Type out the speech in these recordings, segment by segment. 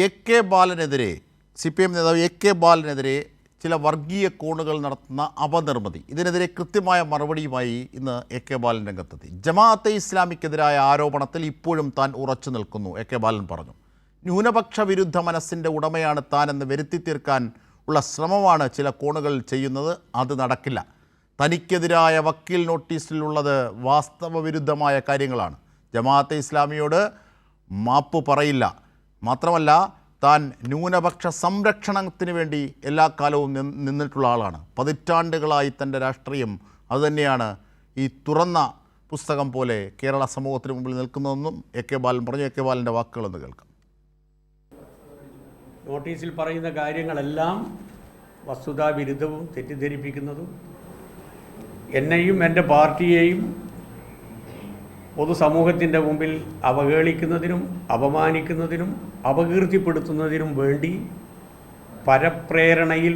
A K ബാലനെതിരെ CPM നേതാവ് A K ബാലനെതിരെ ചില വർഗീയ കോണുകൾ നടത്തുന്ന അപനിർമ്മിതി, ഇതിനെതിരെ കൃത്യമായ മറുപടിയുമായി ഇന്ന് എ കെ ബാലൻ രംഗത്തെത്തി. ജമാഅത്തെ ഇസ്ലാമിക്കെതിരായ ആരോപണത്തിൽ ഇപ്പോഴും താൻ ഉറച്ചു നിൽക്കുന്നു. എ കെ ബാലൻ പറഞ്ഞു, ന്യൂനപക്ഷ വിരുദ്ധ മനസ്സിൻ്റെ ഉടമയാണ് താനെന്ന് വരുത്തി തീർക്കാൻ ഉള്ള ശ്രമമാണ് ചില കോണുകൾ ചെയ്യുന്നത്. അത് നടക്കില്ല. തനിക്കെതിരായ വക്കീൽ നോട്ടീസിലുള്ളത് വാസ്തവവിരുദ്ധമായ കാര്യങ്ങളാണ്. ജമാഅത്തെ ഇസ്ലാമിയോട് മാപ്പ് പറയില്ല. മാത്രമല്ല, താൻ ന്യൂനപക്ഷ സംരക്ഷണത്തിന് വേണ്ടി എല്ലാ കാലവും നിന്നിട്ടുള്ള ആളാണ്. പതിറ്റാണ്ടുകളായി തൻ്റെ രാഷ്ട്രീയം അതുതന്നെയാണ് ഈ തുറന്ന പുസ്തകം പോലെ കേരള സമൂഹത്തിന് മുമ്പിൽ നിൽക്കുന്നതെന്നും എ കെ ബാലൻ പറഞ്ഞു. എ കെ ബാലൻ്റെ വാക്കുകളൊന്ന് കേൾക്കാം. നോട്ടീസിൽ പറയുന്ന കാര്യങ്ങളെല്ലാം വസ്തുതാവിരുദ്ധവും തെറ്റിദ്ധരിപ്പിക്കുന്നതും എന്നെയും എൻ്റെ പാർട്ടിയെയും പൊതുസമൂഹത്തിൻ്റെ മുമ്പിൽ അവഹേളിക്കുന്നതിനും അപമാനിക്കുന്നതിനും അപകീർത്തിപ്പെടുത്തുന്നതിനും വേണ്ടി പരപ്രേരണയിൽ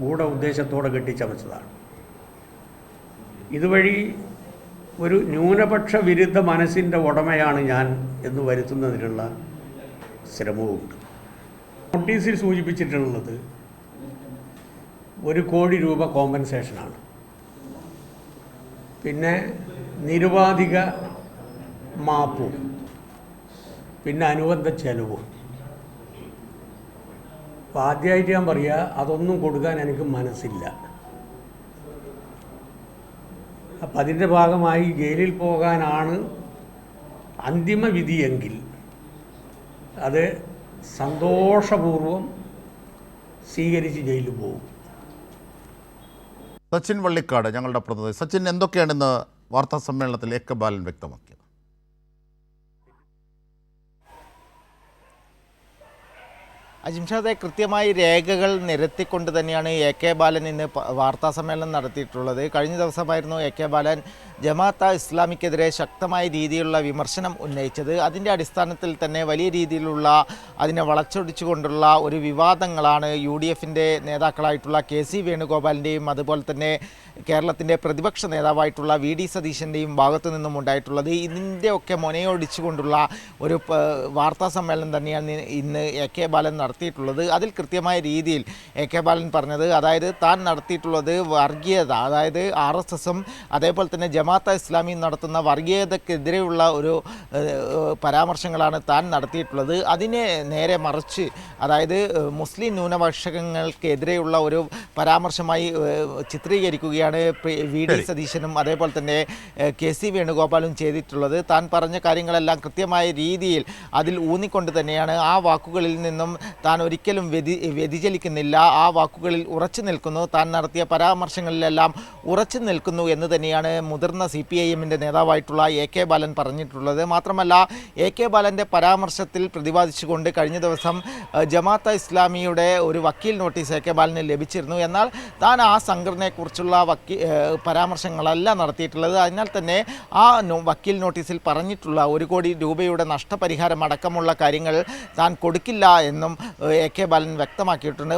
ഗൂഢ ഉദ്ദേശത്തോടെ കെട്ടിച്ചമച്ചതാണ്. ഇതുവഴി ഒരു ന്യൂനപക്ഷ വിരുദ്ധ മനസ്സിൻ്റെ ഉടമയാണ് ഞാൻ എന്ന് വരുത്തുന്നതിനുള്ള ശ്രമവുമുണ്ട്. നോട്ടീസിൽ സൂചിപ്പിച്ചിട്ടുള്ളത് 1 കോടി രൂപ കോമ്പൻസേഷനാണ്. പിന്നെ നിരുപാധിക മാപ്പും പിന്നെ അനുബന്ധ ചെലവും. അപ്പോൾ ആദ്യമായിട്ട് ഞാൻ പറയുക, അതൊന്നും കൊടുക്കാൻ എനിക്ക് മനസ്സില്ല. അപ്പം അതിൻ്റെ ഭാഗമായി ജയിലിൽ പോകാനാണ് അന്തിമ വിധിയെങ്കിൽ അത് സന്തോഷപൂർവം സ്വീകരിച്ച് ജയിലിൽ പോകും. സച്ചിൻ വള്ളിക്കാട് ഞങ്ങളുടെ പ്രതിനിധി. സച്ചിൻ, എന്തൊക്കെയാണെന്ന് വാർത്താ സമ്മേളനത്തിൽ എ കെ ബാലൻ വ്യക്തമാക്കിയത്? അജിംഷാദെ, കൃത്യമായി രേഖകൾ നിരത്തിക്കൊണ്ട് തന്നെയാണ് എ കെ ബാലൻ ഇന്ന് വാർത്താ സമ്മേളനം നടത്തിയിട്ടുള്ളത്. കഴിഞ്ഞ ദിവസമായിരുന്നു എ കെ ബാലൻ ജമാഅത്തെ ഇസ്ലാമിക്കെതിരെ ശക്തമായ രീതിയിലുള്ള വിമർശനം ഉന്നയിച്ചത്. അതിൻ്റെ അടിസ്ഥാനത്തിൽ തന്നെ വലിയ രീതിയിലുള്ള അതിനെ വളച്ചൊടിച്ചുകൊണ്ടുള്ള ഒരു വിവാദങ്ങളാണ് UDFൻ്റെ നേതാക്കളായിട്ടുള്ള KC വേണുഗോപാലിൻ്റെയും അതുപോലെ തന്നെ കേരളത്തിൻ്റെ പ്രതിപക്ഷ നേതാവായിട്ടുള്ള VD സതീശൻ്റെയും ഭാഗത്തു നിന്നും ഉണ്ടായിട്ടുള്ളത്. ഇതിൻ്റെയൊക്കെ മുനയൊടിച്ചുകൊണ്ടുള്ള ഒരു വാർത്താ സമ്മേളനം തന്നെയാണ് ഇന്ന് എ കെ ബാലൻ നടത്തിയിട്ടുള്ളത്. അതിൽ കൃത്യമായ രീതിയിൽ എ കെ ബാലൻ പറഞ്ഞത്, അതായത് താൻ നടത്തിയിട്ടുള്ളത് വർഗീയത, അതായത് RSSും അതേപോലെ തന്നെ ജമാഅത്തെ ഇസ്ലാമിയും നടത്തുന്ന വർഗീയതക്കെതിരെയുള്ള ഒരു പരാമർശങ്ങളാണ് താൻ നടത്തിയിട്ടുള്ളത്. അതിനെ നേരെ മറിച്ച്, അതായത് മുസ്ലിം ന്യൂനപക്ഷങ്ങൾക്കെതിരെയുള്ള ഒരു പരാമർശമായി ചിത്രീകരിക്കുകയാണ് VD സതീശനും അതേപോലെ തന്നെ KC വേണുഗോപാലും ചെയ്തിട്ടുള്ളത്. താൻ പറഞ്ഞ കാര്യങ്ങളെല്ലാം കൃത്യമായ രീതിയിൽ അതിൽ ഊന്നിക്കൊണ്ട് തന്നെയാണ് ആ വാക്കുകളിൽ നിന്നും താൻ ഒരിക്കലും വ്യതിചലിക്കുന്നില്ല, ആ വാക്കുകളിൽ ഉറച്ചു നിൽക്കുന്നു, താൻ നടത്തിയ പരാമർശങ്ങളിലെല്ലാം ഉറച്ചു നിൽക്കുന്നു എന്ന് തന്നെയാണ് മുതിർന്ന CPIMൻ്റെ നേതാവായിട്ടുള്ള എ കെ ബാലൻ പറഞ്ഞിട്ടുള്ളത്. മാത്രമല്ല, എ കെ ബാലൻ്റെ പരാമർശത്തിൽ പ്രതിപാദിച്ചുകൊണ്ട് കഴിഞ്ഞ ദിവസം ജമാഅത്തെ ഇസ്ലാമിയുടെ ഒരു വക്കീൽ നോട്ടീസ് എ കെ ബാലന് ലഭിച്ചിരുന്നു. എന്നാൽ താൻ ആ സംഘടനയെക്കുറിച്ചുള്ള പരാമർശങ്ങളല്ല നടത്തിയിട്ടുള്ളത്. അതിനാൽ തന്നെ ആ വക്കീൽ നോട്ടീസിൽ പറഞ്ഞിട്ടുള്ള 1 കോടി രൂപയുടെ നഷ്ടപരിഹാരം അടക്കമുള്ള കാര്യങ്ങൾ താൻ കൊടുക്കില്ല എന്നും എ കെ ബാലൻ വ്യക്തമാക്കിയിട്ടുണ്ട്.